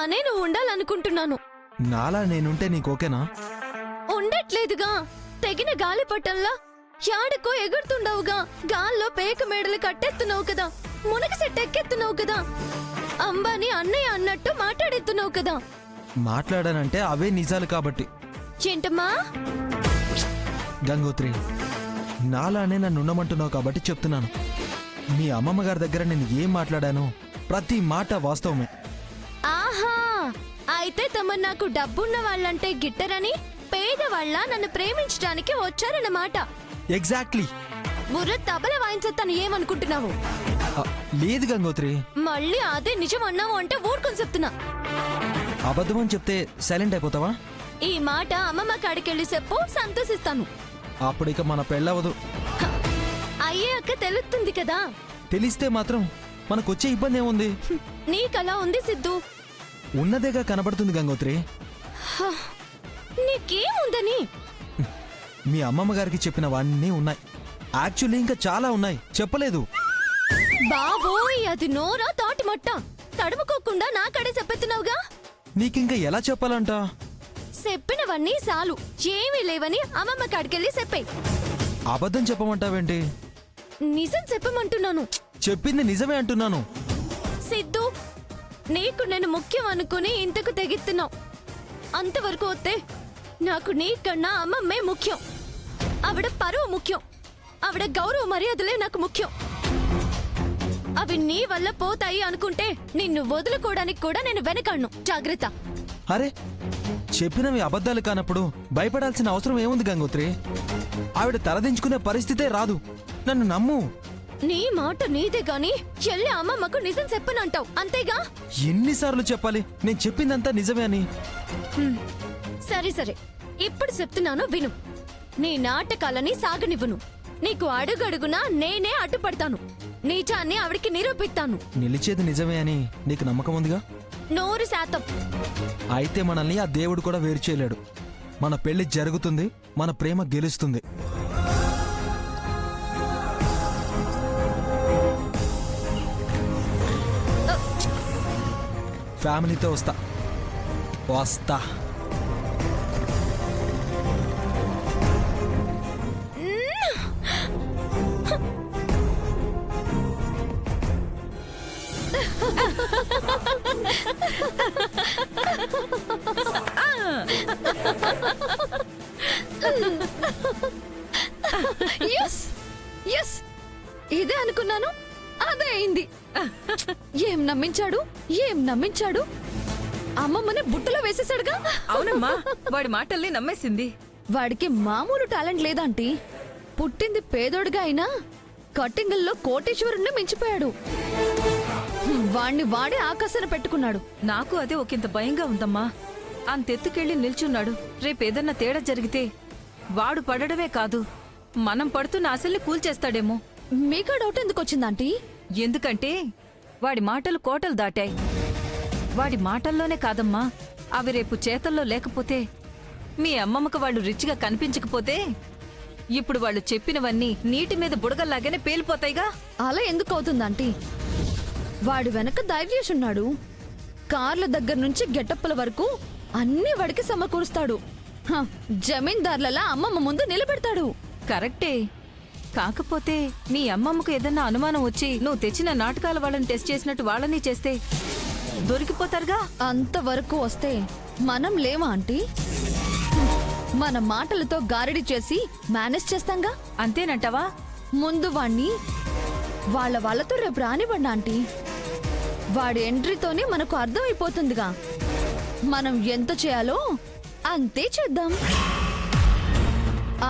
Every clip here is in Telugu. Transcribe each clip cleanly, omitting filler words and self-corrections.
నీలానే నువ్వు ఉండాలనుకుంటున్నాను. నాలా నేనుంటే నీకోకేనా? ఉండట్లేదుగా. తెగిన గాలిపటంలా యాడకో ఎగురుతుండవుగా. గాల్లో పేక మేడలు కట్టెత్తున్నావు కదా, మునగ సెట్ ఎక్కెత్తున్నావు కదా, అంబానీ అన్నయ్య అన్నట్టు మాట్లాడెత్తున్నావు కదా. మాట్లాడానంటే అవే నిజాలు కాబట్టి. ఏంటమ్మా? గంగోత్రి, నాలానే నన్ను ఉండమంటున్నావు కాబట్టి చెప్తున్నాను. మీ అమ్మమ్మ గారి దగ్గర నేను ఏం మాట్లాడానో ప్రతి మాట వాస్తవమే. ఆహా, అయితే తమ నాకు డబ్బున్న వాళ్ళంటే గిట్టరని పేదవాళ్ళ నన్ను ప్రేమించడానికి వచ్చారన్నమాట. ఎగ్జాక్ట్లీ. బుర్ర తబల వాయించొత్తను ఏమనుకుంటున్నావు? లేదు గంగోత్రి. మళ్ళీ అదే నిజం అన్నావు అంటే ఊరుకొని చెప్తున్నా. అబద్ధం అని చెప్తే సైలెంట్ అయిపోతావా? ఈ మాట అమ్మమ్మ కాడికెళ్ళి చెప్పు, సంతోషిస్తాను. అప్పుడు ఇక మన పెళ్ళవదు. అయ్యాక తెలుస్తుంది కదా. తెలిస్తే మాత్రం మనకొచ్చే ఇబ్బంది ఏముంది? నీకలా ఉంది సిద్ధు. ఉన్నదేగా కనబడుతుంది గంగోత్రి. నీకేముందని? మీ అమ్మమ్మ గారికి చెప్పినవన్నీ ఉన్నాయి. యాక్చువల్లీ ఇంకా చాలా ఉన్నాయి, చెప్పలేదు. బాబోయ్, అది నోరా తాటిమట్ట. తడుముకోకుండా నాకడే చెప్పెత్తున్నావుగా. నీకింకా ఎలా చెప్పాలంట? చెప్పినవన్నీ చాలు, ఏమీ లేవని అమ్మమ్మ కాడికెళ్ళి చెప్పే. అబద్ధం చెప్పమంటావేంటి? నిజం చెప్పమంటున్నాను. చెప్పింది నిజమే అంటున్నాను. సిద్ధు, నీకు నేను ముఖ్యం అనుకుని ఇంతకు తెగిస్తున్నావు. అంతవరకు వస్తే నాకు నీకన్నా అమ్మమ్మే ముఖ్యం. ఆవిడ పరువు ముఖ్యం. ఆవిడ గౌరవ మర్యాదలే నాకు ముఖ్యం. అవి నీ వల్ల పోతాయి అనుకుంటే నిన్ను వదులుకోవడానికి కూడా నేను వెనకాడను. జాగ్రత్త. అరే, చెప్పినవి అబద్ధాలు కానప్పుడు భయపడాల్సిన అవసరం ఏముంది గంగోత్రి? ఆవిడ తలదించుకునే పరిస్థితే రాదు. నన్ను నమ్ము. నీ మాట నీదే గాని చెల్లి అమ్మమ్మకు నిజం చెప్పనంటావు, అంతేగా? ఎన్నిసార్లు చెప్పాలి నేను చెప్పిందంతా నిజమే అని? సరే సరే, ఇప్పుడు చెప్తున్నాను విను. నీ నాటకాలని సాగనివ్వను. నీకు అడుగడుగునా నేనే అడ్డుపడతాను. నీచాన్ని ఆవిడికి నిరూపిస్తాను. నిలిచేది నిజమే అని నీకు నమ్మకం ఉందిగా? 100%. అయితే మనల్ని ఆ దేవుడు కూడా వేరు చేయలేడు. మన పెళ్లి జరుగుతుంది, మన ప్రేమ గెలుస్తుంది. ఫ్యామిలీతో వస్తా. ఇదే అనుకున్నాను, అదే అయింది. ఏం నమ్మించాడు. అమ్మమ్మని బుట్టలో వేసేసాడుగా. అవునమ్మా, వాడి మాటల్ని నమ్మేసింది. వాడికి మామూలు టాలెంట్ లేదంటీ. పుట్టింది పేదోడుగా అయినా కట్టింగుల్లో కోటేశ్వరుణ్ణి మించిపోయాడు. వాణ్ణి వాడే ఆకాశన పెట్టుకున్నాడు. నాకు అదే ఒకంత భయంగా ఉందమ్మా. అంతెత్తుకెళ్ళి నిల్చున్నాడు. రేపేదన్నా తేడా జరిగితే వాడు పడడమే కాదు, మనం పడుతున్న ఆశల్ని కూల్చేస్తాడేమో. మీకా డౌట్ ఎందుకు వచ్చిందంటీ? ఎందుకంటే వాడి మాటలు కోటలు దాటాయి. వాడి మాటల్లోనే కాదమ్మా, అవి రేపు చేతల్లో లేకపోతే, మీ అమ్మమ్మకు వాళ్ళు రిచ్గా కనిపించకపోతే, ఇప్పుడు వాళ్ళు చెప్పినవన్నీ నీటి మీద బుడగల్లాగానే పేలిపోతాయిగా. అలా ఎందుకు అవుతుందంటీ? వాడి వెనక ధైర్యేషున్నాడు. కార్ల దగ్గర నుంచి గెటప్పుల వరకు అన్ని వాడికి సమకూరుస్తాడు. జమీందార్లలా అమ్మమ్మ ముందు నిలబెడతాడు. కరెక్టే. కాకపోతే నీ అమ్మమ్మకు ఏదన్నా అనుమానం వచ్చి నువ్వు తెచ్చిన నాటకాల వాళ్ళని టెస్ట్ చేసినట్టు వాళ్ళని చేస్తే దొరికిపోతారుగా. అంతవరకు వస్తే మనం లేమా ఆంటీ? మన మాటలతో గారడి చేసి మేనేజ్ చేస్తాంగా. అంతేనంటావా? ముందు వాణ్ణి వాళ్ళతో రేపు రానివ్వండి ఆంటీ. వాడి ఎంట్రీతోనే మనకు అర్థమైపోతుందిగా. మనం ఎంత చేయాలో అంతే చేద్దాం.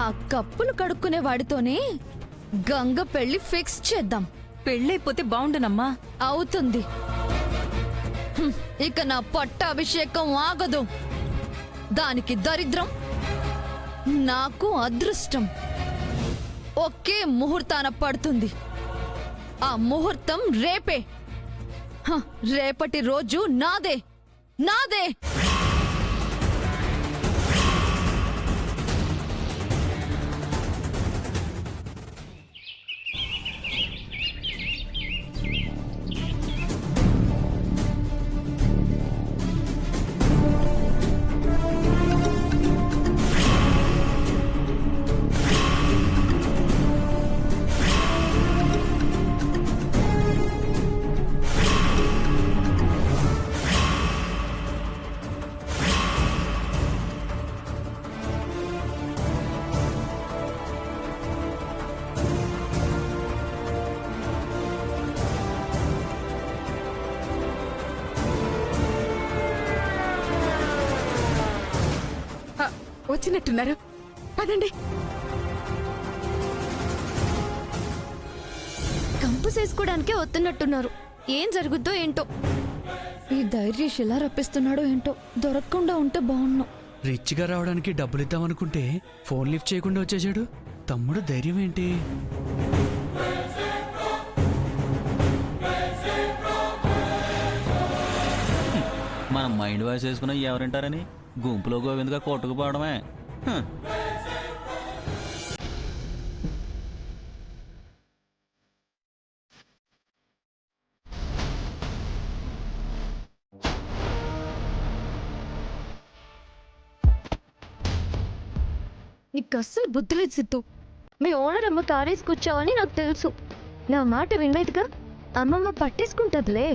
ఆ కప్పులు కడుక్కునే వాడితోనే గంగ పెళ్లి ఫిక్స్ చేద్దాం. పెళ్ళైపోతే బాగుండునమ్మా. అవుతుంది. ఇక నా పట్టాభిషేకం ఆగదు. దానికి దరిద్రం, నాకు అదృష్టం ఒకే ముహూర్తాన పడుతుంది. ఆ ముహూర్తం రేపే. రేపటి రోజు నాదే. వచ్చినట్టున్నారు. పదండి. కంపు చేసుకోవడానికే వస్తున్నట్టున్నారు. ఏం జరుగుద్దో ఏంటో. ఈ ధైర్యష్ ఎలా రప్పిస్తున్నాడో ఏంటో. దొరకకుండా ఉంటే బాగున్నాం. రిచ్గా రావడానికి డబ్బులు ఇద్దామనుకుంటే ఫోన్ లిఫ్ట్ చేయకుండా వచ్చేసాడు. తమ్ముడు ధైర్యం ఏంటి? మనం మైండ్ వాయిస్ వేసుకున్నా ఎవరింటారని గుంపులో గోవిందగా కొట్టుకుపోవడమే. నీకు అస్సలు బుద్ధి లేదు సిద్ధు. మీ ఓనర్ అమ్మ కారేసుకొచ్చావని నాకు తెలుసు. నా మాట వినలేదుగా. అమ్మమ్మ పట్టేసుకుంటుందిలే.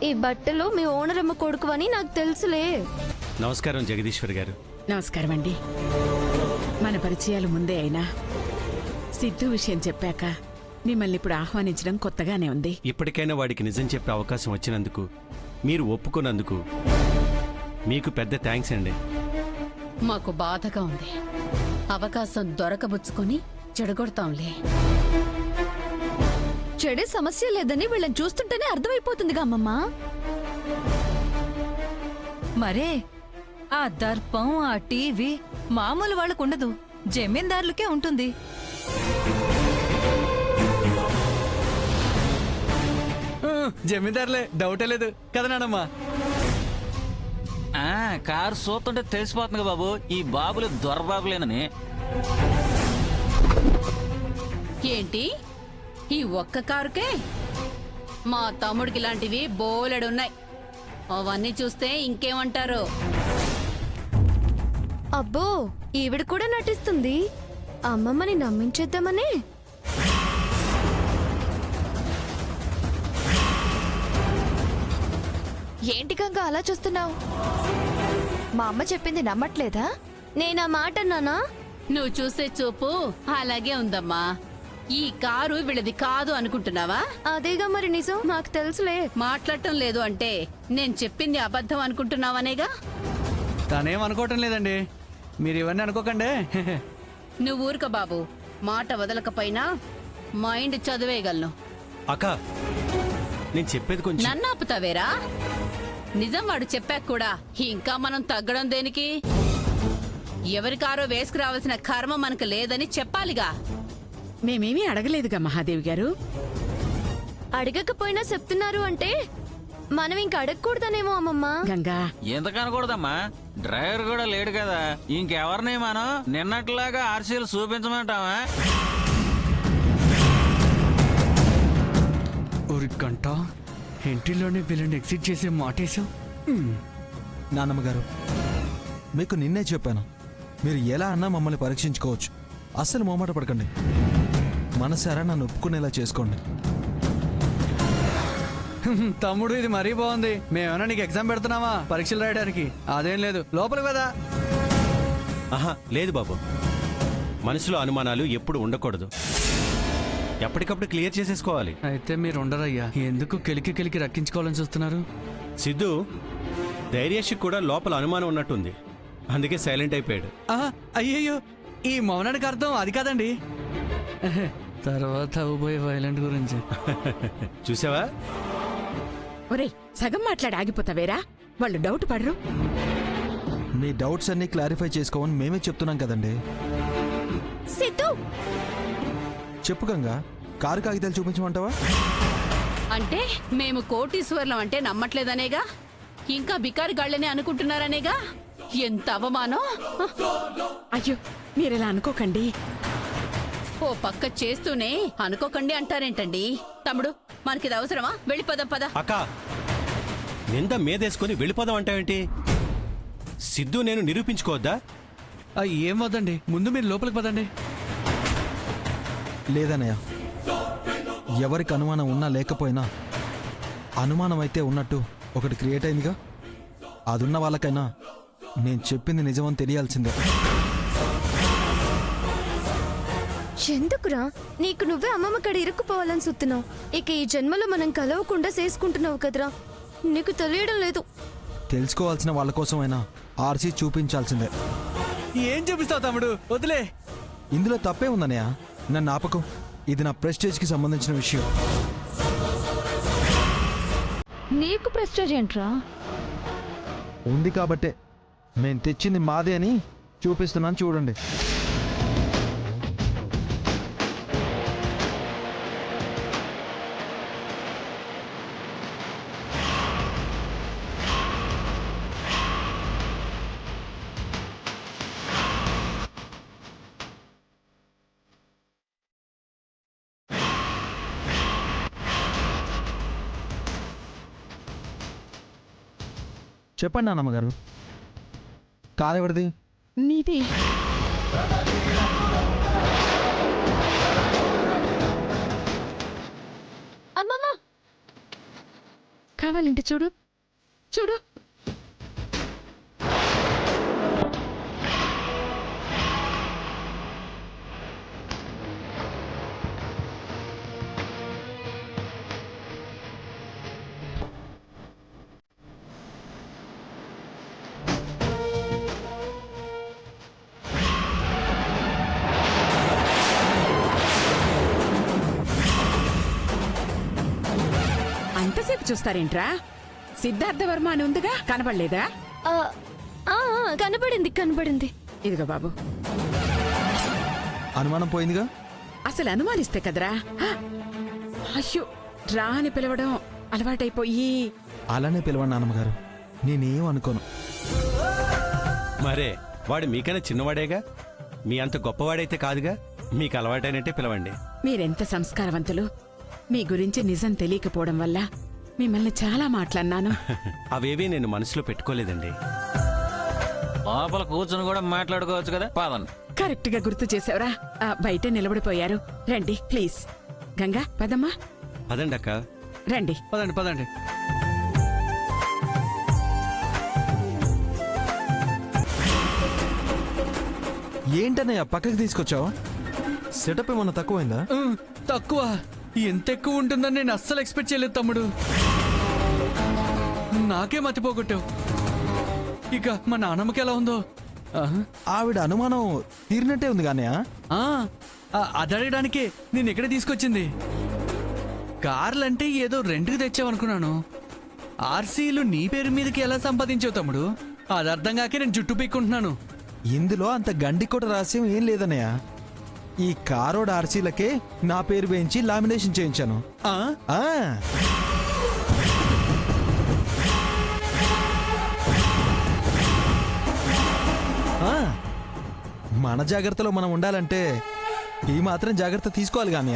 ఈ బట్టలు మీ ఓనర్ అమ్మ కొడుకు అని నాకు తెలుసులే. నమస్కారం జగదీశ్వర్ గారు. నమస్కారం అండి. మన పరిచయాలు ముందే అయినా సిద్ధు విషయం చెప్పాక మిమ్మల్ని ఇప్పుడు ఆహ్వానించడం కొత్తగానే ఉంది. ఇప్పటికైనా వాడికి నిజం చెప్పే అవకాశం వచ్చినందుకు, మీరు ఒప్పుకున్నందుకు మీకు పెద్ద థ్యాంక్స్ అండి. మాకు బాధగా ఉంది. అవకాశం దొరకబుచ్చుకొని చెడగొడతాంలే. చెడే సమస్య లేదని వీళ్ళని చూస్తుంటేనే అర్థమైపోతుందిగా అమ్మమ్మ. మరే ఆ దర్పం, ఆ టీవీ మామూలు వాళ్ళకు ఉండదు, జమీందారులకే ఉంటుంది. జమీందారులే, డౌటే లేదు కదా నానమ్మా? కారు చూస్తుంటే తెలిసిపోతుంది బాబు, ఈ బాబులు దొరబాబులేనని. ఏంటి ఈ ఒక్క కారుకే? మా తమ్ముడికి ఇలాంటివి బోలెడున్నాయి. అవన్నీ చూస్తే ఇంకేమంటారు? అబ్బో, ఈవిడ కూడా నటిస్తుంది. అమ్మమ్మని నమ్మించేద్దామని. ఏంటి గంగా అలా చూస్తున్నావు? మా అమ్మ చెప్పింది నమ్మట్లేదా? నేనా మాట అన్నానా? నువ్వు చూసే చూపు అలాగే ఉందమ్మా. ఈ కారు వీళ్ళది కాదు అనుకుంటున్నావా? అదేగా మరి నిజం. నాకు తెలుసులే. మాట్లాడటం లేదు అంటే నేను చెప్పింది అబద్ధం అనుకుంటున్నావనేగా? తనేం అనుకోవటం లేదండి, మీరు ఇవన్నీ అనుకోకండి. నువ్వు ఊరుక బాబు. మాట వదలకపోయినా మైండ్ చదివేయగలను. అక్క, నేను చెప్పేది కొంచెం. నన్ను ఆపుతావేరా? నిజం వాడు చెప్పాక కూడా ఇంకా మనం తగ్గడం దేనికి? ఎవరి కారో వేసుకురావాల్సిన కర్మ మనకు లేదని చెప్పాలిగా. మేమేమీ అడగలేదుగా మహాదేవి గారు. అడగకపోయినా చెప్తున్నారు అంటే మనం ఇంక అడగకూడదనేమో అమ్మమ్మ. గంగా, ఎందుకు అనకూడదమ్మా? డ్రైవర్ కూడా లేడు కదా, ఇంకెవరిని మనం నిన్నట్లాగా ఆర్సీలు చూపించమంటావా? ఊరి గంట ఇంటిలోనే వీళ్ళని ఎగ్జిట్ చేసే మాటేశాం. నాన్నమ్మ గారు, మీకు నిన్నే చెప్పాను, మీరు ఎలా అన్నా మమ్మల్ని పరీక్షించుకోవచ్చు. అస్సలు మొహమాట పడకండి. మనసారా నన్ను ఒప్పుకునేలా చేసుకోండి. తమ్ముడు, ఇది మరీ బాగుంది. మేమేమన్నా నీకు ఎగ్జామ్ పెడుతున్నావా పరీక్షలు రాయడానికి? అదేం లేదు, లోపలికి కదా. ఆహా, లేదు బాబు. మనసులో అనుమానాలు ఎప్పుడు ఉండకూడదు. ఎప్పటికప్పుడు క్లియర్ చేసేసుకోవాలి. అయితే మీరు ఉండరయ్యా, ఎందుకు కెలికి కెలికి రక్కించుకోవాలని చూస్తున్నారు? సిద్ధు, ధైర్యశ్కి కూడా లోపల అనుమానం ఉన్నట్టుంది, అందుకే సైలెంట్ అయిపోయాడు. అయ్యయ్యో, ఈ మౌనానికి అర్థం అది కాదండి. తర్వాత అవ్వబోయే వైలెంట్ గురించి. చూసావా? ఒరేయ్, సగం మాట్లాడి ఆగిపోతావేరా? వాళ్ళు డౌట్ పడరు. మీ డౌట్స్ అన్ని క్లారిఫై చేసుకోమని మేమే చెప్తున్నాం కదండి. సిద్ధు, చెప్పు గంగా, కారు కాగితాలు చూపించమంటావా? అంటే మేము కోటీశ్వర్లం అంటే నమ్మట్లేదనేగా? ఇంకా బికారి గాళ్ళని అనుకుంటున్నారనేగా? ఎంత అవమానం! అయ్యో మీరెలా అనుకోకండి. ఓ పక్క చేస్తూనే అనుకోకండి అంటారేంటండి? తమ్ముడు, మనకిది అవసరమా? వెళ్ళిపోదాం పద. అక్క నింద మీదేసుకొని వెళ్ళిపోదాం అంటావేంటి? సిద్ధు నేను నిరూపించుకోవద్దా? ఏం వద్దండి, ముందు మీరు లోపలికి పదండి. లేదన్నయ్య, ఎవరికి అనుమానం ఉన్నా లేకపోయినా అనుమానం అయితే ఉన్నట్టు ఒకటి క్రియేట్ అయిందిగా. అదున్న వాళ్ళకైనా నేను చెప్పింది నిజమని తెలియాల్సిందే. ఎందుకురా నీకు నువ్వే అమ్మమ్మ కడ ఇరుక్కుపోవాలని సుత్తున్నావు? ఇక ఈ జన్మలో మనం కలవకుండా చేసుకుంటున్నావు కదరా, నీకు తెలియడం లేదు. తెలుసుకోవాల్సిన వాళ్ళ కోసమైనా ఆర్సీ చూపించాల్సిందే. ఏం చూపిస్తావు తమ్ముడు, వదిలే. ఇందులో తప్పే ఉందన్నయ్య, నన్ను ఆపకు. ఇది నా ప్రెస్టేజ్కి సంబంధించిన విషయం. నీకు ప్రెస్టేజ్ ఏంట్రా? ఉంది కాబట్టే నేను తెచ్చింది మాదే అని చూపిస్తున్నాను, చూడండి. చెప్పండి నాన్నమ్మగారు, కాదెవరిది? నీది. అమ్మమ్మ కావాలంటే చూడు చూడు. అంతసేపు చూస్తారేంట్రా? సిద్ధార్థ వర్మ అని ఉందిగా, కనబడలేదా? ఆ, ఆ, కనబడింది కనబడింది. ఇదిగో బాబు. అనుమానం పోయిందిగా. అసలు అనుమానిస్తే కదరా. అయ్యో, రా అని పిలవడం అలవాటైపోయి. అలానే పిలవండి నాన్నమ్మగారు, నేనేం అనుకోను. మరే వాడు మీకన్నా చిన్నవాడేగా, మీ అంత గొప్పవాడైతే కాదుగా. మీకు అలవాటైనట్టే పిలవండి. మీరెంత సంస్కారవంతులు. మీ గురించి నిజం తెలియకపోవడం వల్ల మిమ్మల్ని చాలా మాట్లాడినాను. అవేవీ నేను మనసులో పెట్టుకోలేదండి. లోపల కూర్చుని కూడా మాట్లాడుకోవచ్చు కదా, పదండి. కరెక్ట్ గా గుర్తు చేసావురా. బయట నిలబడిపోయారు. రండి ప్లీజ్. గంగా పదమ్మా. పదండి అక్క. రండి. పదండి పదండి. ఏంటన్నయ్య పక్కకి తీసుకొచ్చావా? సెటప్ ఏమన్నా తక్కువైందా? తక్కువ? ఎంత ఎక్కువ ఉంటుందని నేను అస్సలు ఎక్స్పెక్ట్ చేయలేదు తమ్ముడు. నాకే మతిపోగొట్టావు. ఇక మా నాన్నమ్మకి ఎలా ఉందో? ఆవిడ అనుమానం తీరినట్టే ఉంది కానీ అదడగడానికే నేను ఎక్కడ తీసుకొచ్చింది. కార్లంటే ఏదో రెంట్కి తెచ్చావనుకున్నాను. ఆర్సీలు నీ పేరు మీదకి ఎలా సంపాదించావు తమ్ముడు? అది అర్థం కాకే నేను జుట్టు పీక్కుంటున్నాను. ఇందులో అంత గండికోట రహస్యం ఏం లేదన్నయ్య. ఈ కారోడ్ ఆర్సీలకే నా పేరు వేయించి లామినేషన్ చేయించాను. మన జాగ్రత్తలో మనం ఉండాలంటే ఈ మాత్రం జాగ్రత్త తీసుకోవాలి కానీ.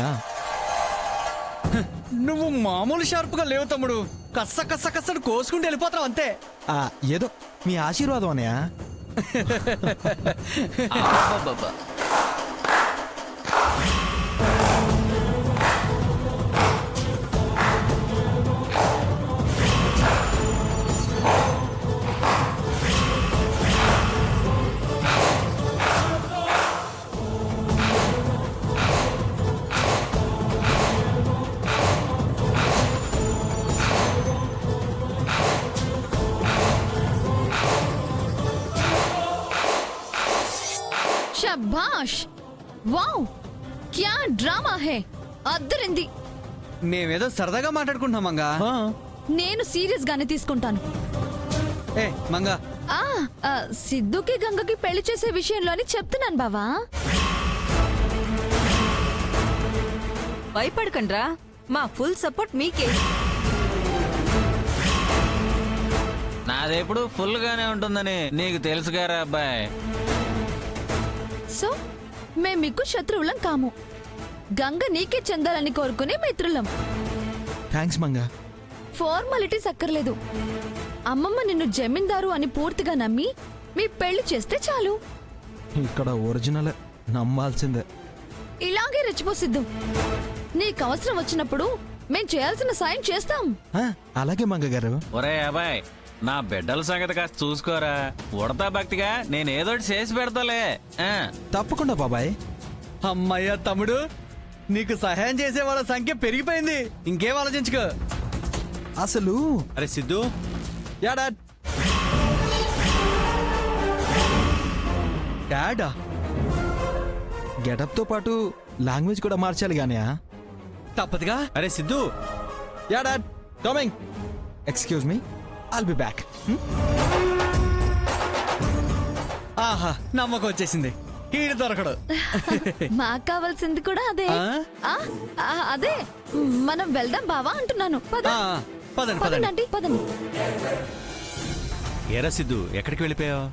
నువ్వు మామూలు షార్ప్గా లేవు తమ్ముడు. కస్స కస్స కస్సను కోసుకుంటూ వెళ్ళిపోతావు అంతే. ఏదో మీ ఆశీర్వాదం అన్నయ్య. శభాష్, వావ్, క్యా డ్రామా హే, అద్దరింది. మేమేదో సరదాగా మాట్లాడుకుంటున్నాం మంగా. నేను సీరియస్ గానే తీసుకుంటాను. ఏ మంగా, సిద్ధుకి గంగకి పెళ్లి చేసే విషయంలోని చెప్తున్నాను బావా. భయపడకండ్రా, మా ఫుల్ సపోర్ట్ మీకే. నా అదెప్పుడు ఫుల్ గానే ఉంటుందని నీకు తెలుసుగారా అబ్బాయి. సో మేం మీకు శత్రువులం కాము, గంగ నీకే చెందాలని కోరుకునే మిత్రులం. థ్యాంక్స్ మంగా. ఫార్మాలిటీస్ అక్కర్లేదు. అమ్మమ్మ నిన్ను జమీందారు అని పూర్తిగా నమ్మి మీ పెళ్లి చేస్తే చాలు. ఇక్కడ ఒరిజినల్ నమ్మాల్సిందే. ఇలాగే రెచ్చిపోసిద్దు. నీకు అవసరం వచ్చినప్పుడు మేం చేయాల్సిన సాయం చేస్తాం. ఆ, అలాగే మంగ గారు. ఒరే అబ్బాయి, నా బిడ్డల సంగతి కాస్త చూసుకోరా. ఉడతా భక్తిగా నేనేదోటి చేసి పెడతాలే. ఆ. తప్పకుండా బాబాయ్. అమ్మయ్య తమ్ముడు, నీకు సహాయం చేసే వాళ్ళ సంఖ్య పెరిగిపోయింది. ఇంకేం ఆలోచించుకో. అసలు అరే సిద్ధు, యాడా డాడా గెటప్ తో పాటు లాంగ్వేజ్ కూడా మార్చాలి గానీ. తప్పదుగా. అరే సిద్ధు, యాడా coming. Excuse me, I'll be back. ఆహా, నమ్మకం వచ్చేసింది. కీడు దొరకడు. మాకు కావాల్సింది కూడా అదే. ఆ? అదే మనం వెళ్దాం బావా అంటున్నాను. పద. ఆ, పదండి పదండి పదండి. ఆంటీ, పదండి. ఏరా సిద్ధు, ఎక్కడికి వెళ్ళిపోయావు?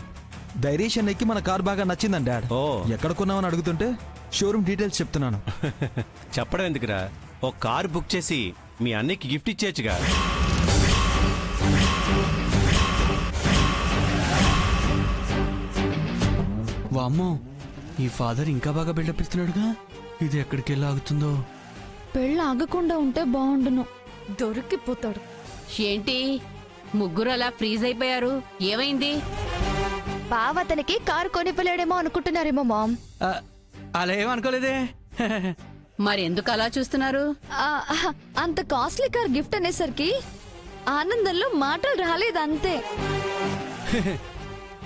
డైరీషన్ ఎక్కి మన కార్ బాగా నచ్చిందండి డాడ్. ఓ. ఎక్కడ కొన్నామని అడుగుతుంటే షోరూమ్ డీటెయిల్స్ చెప్తున్నాను. చెప్పడం ఎందుకురా, ఓ కారు బుక్ చేసి మీ అన్నయ్యకి గిఫ్ట్ ఇచ్చేయచ్చుగా. వామ్మో, ఈ ఫాదర్ ఇంకా బాగా బిల్డప్ ఇస్తున్నాడుగా. ఇది ఎక్కడికి వెళ్ళి ఆగుతుందో. పెళ్ళి ఆగకుండా ఉంటే బాగుండును. దొరికిపోతాడు. ఏంటి ముగ్గురు అలా ఫ్రీజ్ అయిపోయారు? ఏమైంది? బావ అతనికి కారు కొనిపోలేడేమో అనుకుంటున్నారేమో మామ్. ఆ, అలా ఏమనుకోలేదే. మరెందుకు అలా చూస్తున్నారు? అంత కాస్ట్లీ కార్ గిఫ్ట్ అనేసరికి ఆనందంలో మాటలు రాలేదంతే.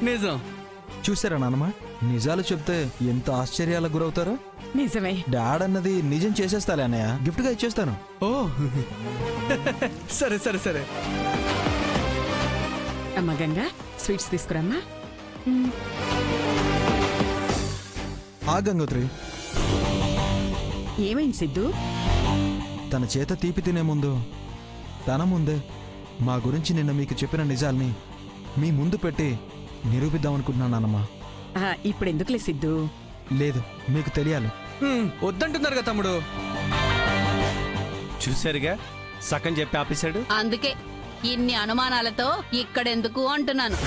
నిజం. చూసారా నాన్నమ్మ, నిజాలు చెప్తే ఎంత ఆశ్చర్యాలకు గురవుతారో. నిజమే. డాడ్ అన్నది నిజం చేసేస్తాలే అన్నయ్య, గిఫ్ట్ గా ఇచ్చేస్తాను. ఓ సరే సరే సరే. అమ్మ గంగా, స్వీట్స్ తీసుకురమ్మా. ఆ గంగోత్రి, ఏమైంది సిద్ధు? తన చేత తీపి తినే ముందు తన ముందే మా గురించి నిన్న మీకు చెప్పిన నిజాల్ని మీ ముందు పెట్టి నిరూపిద్దామనుకుంటున్నాను నాన్నమ్మ. ఇప్పుడు ఎందుకులే సిద్ధు? లేదు, మీకు తెలియాలి. వద్దంటున్నారుగా తమ్ముడు. చూశారుగా, సగం చెప్పి ఆపేశాడు. అందుకే ఇన్ని అనుమానాలతో ఇక్కడెందుకు అంటున్నాను.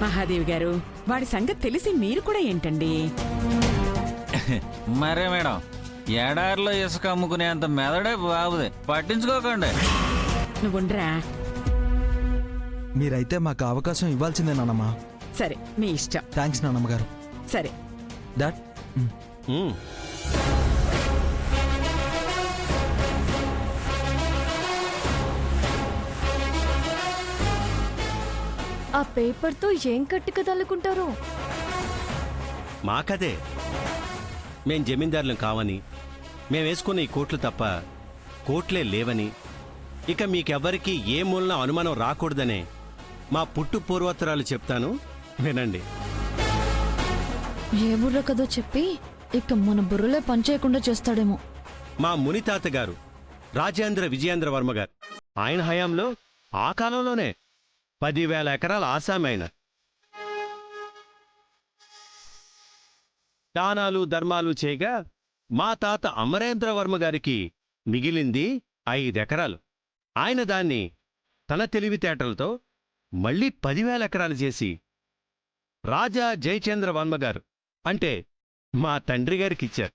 మహాదేవి గారు, వాడి సంగతి తెలిసి మీరు కూడా ఏంటండి? మరే మేడం, ఎడారిలో ఇసుక అమ్ముకునేంత మెదడే బాబుది, పట్టించుకోకండి. నువ్వుండ్రా. మీరైతే మాకు అవకాశం ఇవ్వాల్సిందే నాన్నమ్మ. సరే, మీ ఇష్టం. థ్యాంక్స్ నాన్నమ్మ గారు. సరే. డాడ్, ఉమ్. ఆ పేపర్ తో ఏం కట్టుక తల్లుకుంటారో. మాకదే, మేం జమీందారులం కావని, మేం వేసుకున్న ఈ కోట్లు తప్ప కోట్లే లేవని, ఇక మీకెవ్వరికీ ఏ మూలన అనుమానం రాకూడదనే మా పుట్టు పూర్వోత్తరాలు చెప్తాను, వినండి. ఏ బుర్ర కదో చెప్పి ఇక మన బుర్రలే పనిచేయకుండా చేస్తాడేమో. మా మునితాత గారు రాజేంద్ర విజయేంద్ర వర్మ గారు, ఆయన హయాంలో ఆ కాలంలోనే 10,000 ఎకరాల ఆసామి ఆయన. దానాలు ధర్మాలు చేయగా మా తాత అమరేంద్ర వర్మ గారికి మిగిలింది 5 ఎకరాలు. ఆయన దాన్ని తన తెలివితేటలతో మళ్ళీ 10,000 ఎకరాలు చేసి రాజా జయచంద్ర వర్మ గారు అంటే మా తండ్రి గారికిచ్చారు.